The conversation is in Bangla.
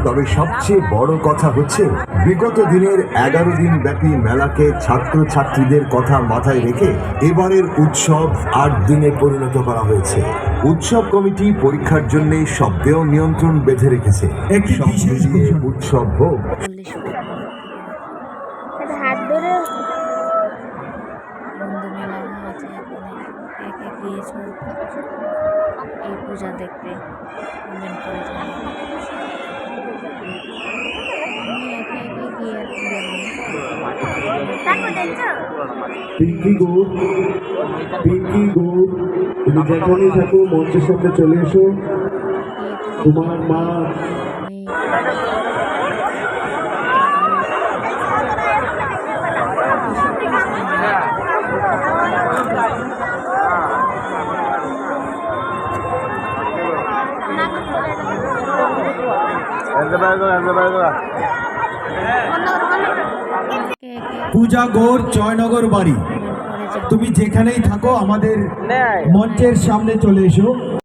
তবে সবচেয়ে বড় কথা হচ্ছে বিগত দিনের 11 দিন ব্যাপী মেলাকে ছাত্রছাত্রীদের কথা মাথায় রেখে এবারের উৎসব 8 দিনে পরিণত করা হয়েছে। উৎসব কমিটি পরীক্ষার জন্য সব দেয় নিয়ন্ত্রণ বেঁধে রেখেছে। সব মিলিয়ে উৎসব হোক। এই পূজা দেখতে কমেন্ট করে পিঙ্কি গৌর, পিঙ্কি গৌর, তুমি যেখানেই থাকো মঞ্চের সামনে চলে এসো। তোমার মা পূজা গৌর, জয়নগর বাড়ি। তুমি যেখানেই থাকো আমাদের মঞ্চের সামনে চলে এসো।